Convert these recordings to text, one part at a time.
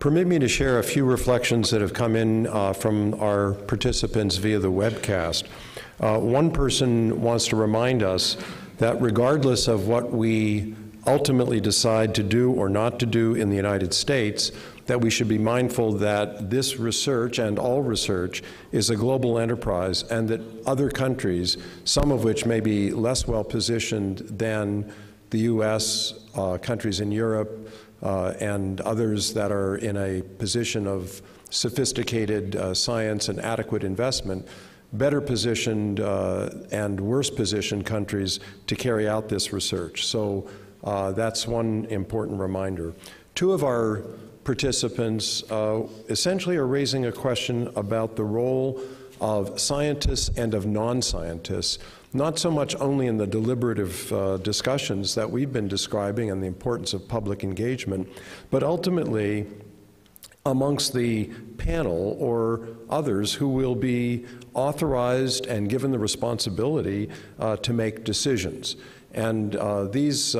Permit me to share a few reflections that have come in from our participants via the webcast. One person wants to remind us that regardless of what we ultimately decide to do or not to do in the United States, that we should be mindful that this research and all research is a global enterprise, and that other countries, some of which may be less well positioned than the US, countries in Europe, and others that are in a position of sophisticated science and adequate investment, better positioned and worse positioned countries to carry out this research. So that's one important reminder. Two of our participants essentially are raising a question about the role of scientists and of non-scientists, not so much only in the deliberative discussions that we've been describing and the importance of public engagement, but ultimately amongst the panel or others who will be authorized and given the responsibility to make decisions. And these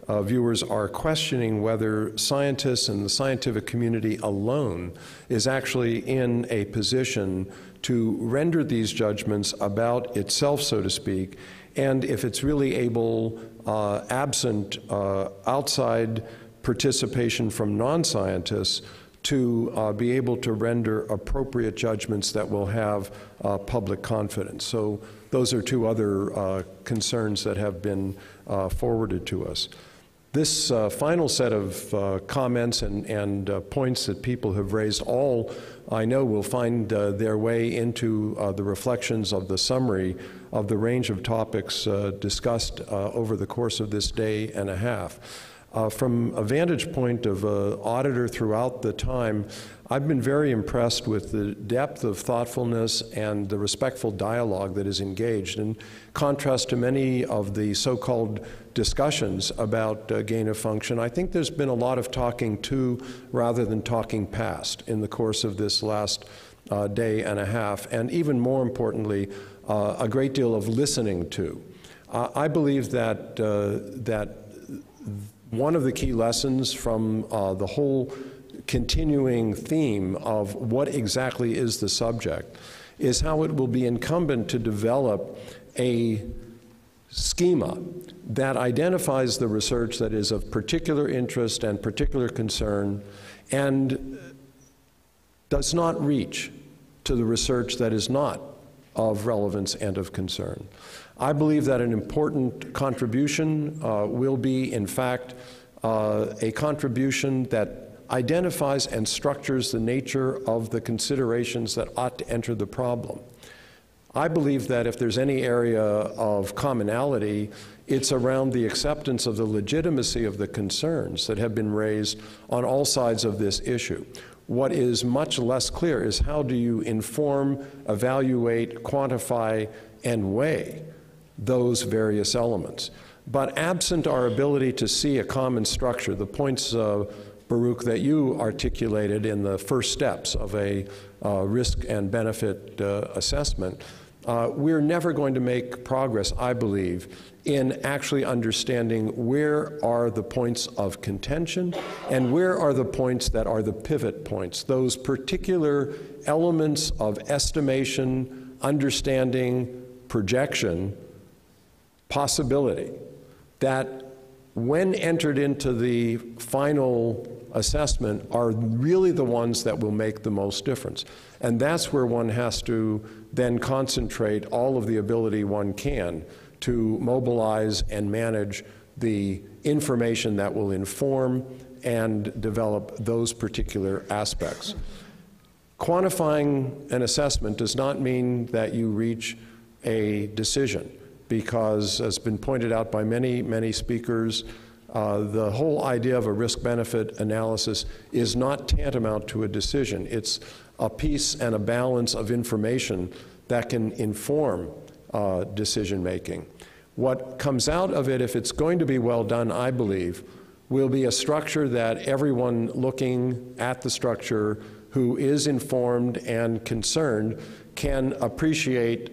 viewers are questioning whether scientists and the scientific community alone is actually in a position to render these judgments about itself, so to speak, and if it's really able, absent outside participation from non-scientists, to be able to render appropriate judgments that will have public confidence. So those are two other concerns that have been forwarded to us. This final set of comments and points that people have raised all, I know, will find their way into the reflections of the summary of the range of topics discussed over the course of this day and a half. From a vantage point of an auditor throughout the time, I've been very impressed with the depth of thoughtfulness and the respectful dialogue that is engaged, in contrast to many of the so-called discussions about gain of function. I think there's been a lot of talking to rather than talking past in the course of this last day and a half, and even more importantly, a great deal of listening to. I believe that one of the key lessons from the whole continuing theme of what exactly is the subject is how it will be incumbent to develop a schema that identifies the research that is of particular interest and particular concern and does not reach to the research that is not of relevance and of concern. I believe that an important contribution will be, in fact, a contribution that identifies and structures the nature of the considerations that ought to enter the problem. I believe that if there's any area of commonality, it's around the acceptance of the legitimacy of the concerns that have been raised on all sides of this issue. What is much less clear is how do you inform, evaluate, quantify, and weigh those various elements. But absent our ability to see a common structure, the points, Baruch, that you articulated in the first steps of a risk and benefit assessment, we're never going to make progress, I believe, in actually understanding where are the points of contention and where are the points that are the pivot points, those particular elements of estimation, understanding, projection, possibility, that when entered into the final assessment are really the ones that will make the most difference. And that's where one has to then concentrate all of the ability one can to mobilize and manage the information that will inform and develop those particular aspects. Quantifying an assessment does not mean that you reach a decision, because, as has been pointed out by many, many speakers, the whole idea of a risk-benefit analysis is not tantamount to a decision. It's a piece and a balance of information that can inform decision-making. What comes out of it, if it's going to be well done, I believe, will be a structure that everyone looking at the structure who is informed and concerned can appreciate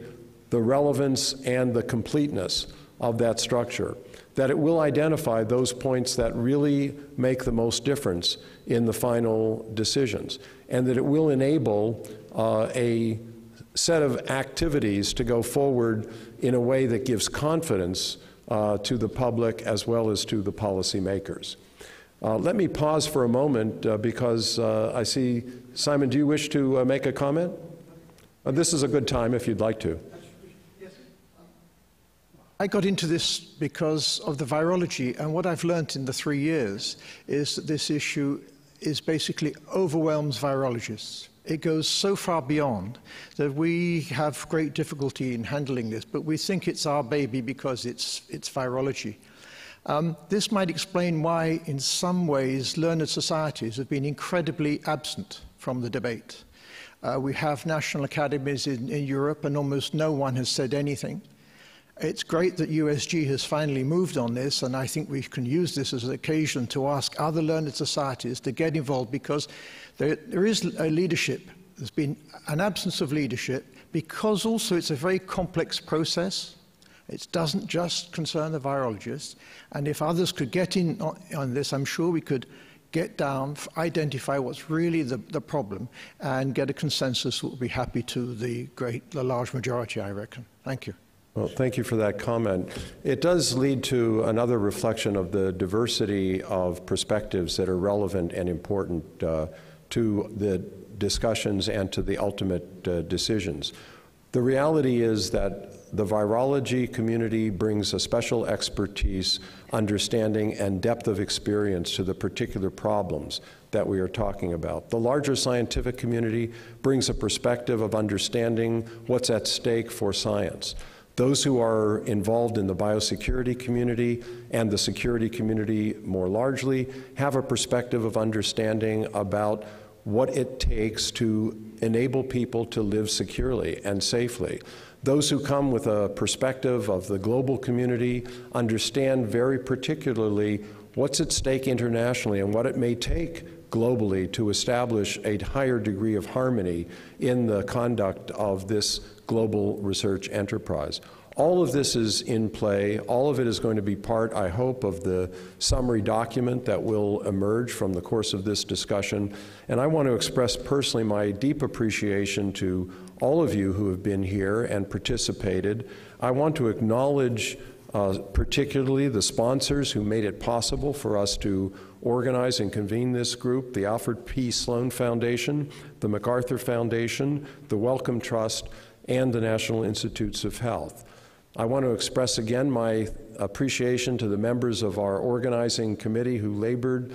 the relevance and the completeness of that structure. that it will identify those points that really make the most difference in the final decisions, and that it will enable a set of activities to go forward in a way that gives confidence to the public as well as to the policymakers. Let me pause for a moment because I see, Simon, do you wish to make a comment? This is a good time if you'd like to. I got into this because of the virology, and what I've learned in the 3 years is that this issue is basically overwhelms virologists. It goes so far beyond that we have great difficulty in handling this, but we think it's our baby because it's virology. This might explain why, in some ways, learned societies have been incredibly absent from the debate. We have national academies in Europe, and almost no one has said anything. It's great that USG has finally moved on this, and I think we can use this as an occasion to ask other learned societies to get involved, because there is a leadership. There's been an absence of leadership because also it's a very complex process. It doesn't just concern the virologists, and if others could get in on this, I'm sure we could get down, identify what's really the problem, and get a consensus that will be happy to the large majority, I reckon. Thank you. Well, thank you for that comment. It does lead to another reflection of the diversity of perspectives that are relevant and important to the discussions and to the ultimate decisions. The reality is that the virology community brings a special expertise, understanding, and depth of experience to the particular problems that we are talking about. The larger scientific community brings a perspective of understanding what's at stake for science. Those who are involved in the biosecurity community and the security community more largely have a perspective of understanding about what it takes to enable people to live securely and safely. Those who come with a perspective of the global community understand very particularly what's at stake internationally and what it may take globally to establish a higher degree of harmony in the conduct of this global research enterprise. All of this is in play. All of it is going to be part, I hope, of the summary document that will emerge from the course of this discussion. And I want to express personally my deep appreciation to all of you who have been here and participated. I want to acknowledge particularly the sponsors who made it possible for us to organize and convene this group: the Alfred P. Sloan Foundation, the MacArthur Foundation, the Wellcome Trust, and the National Institutes of Health. I want to express again my appreciation to the members of our organizing committee who labored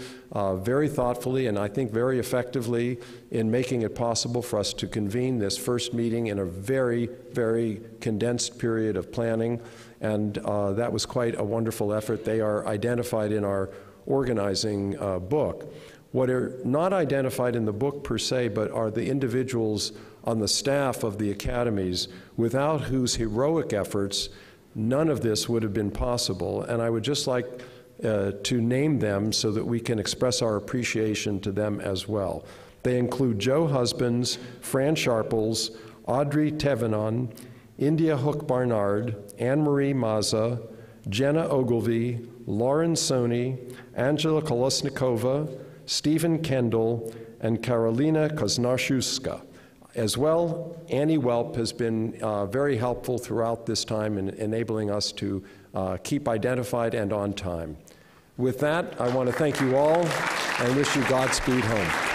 very thoughtfully and I think very effectively in making it possible for us to convene this first meeting in a very, very condensed period of planning, and that was quite a wonderful effort. They are identified in our organizing book. What are not identified in the book per se, but are the individuals on the staff of the academies without whose heroic efforts none of this would have been possible. And I would just like to name them so that we can express our appreciation to them as well. They include Joe Husbands, Fran Sharples, Audrey Tevenon, India Hook-Barnard, Anne-Marie Maza, Jenna Ogilvie, Lauren Soni, Angela Kolesnikova, Stephen Kendall, and Karolina Koznarszewska. As well, Annie Welp has been very helpful throughout this time in enabling us to keep identified and on time. With that, I want to thank you all and wish you Godspeed home.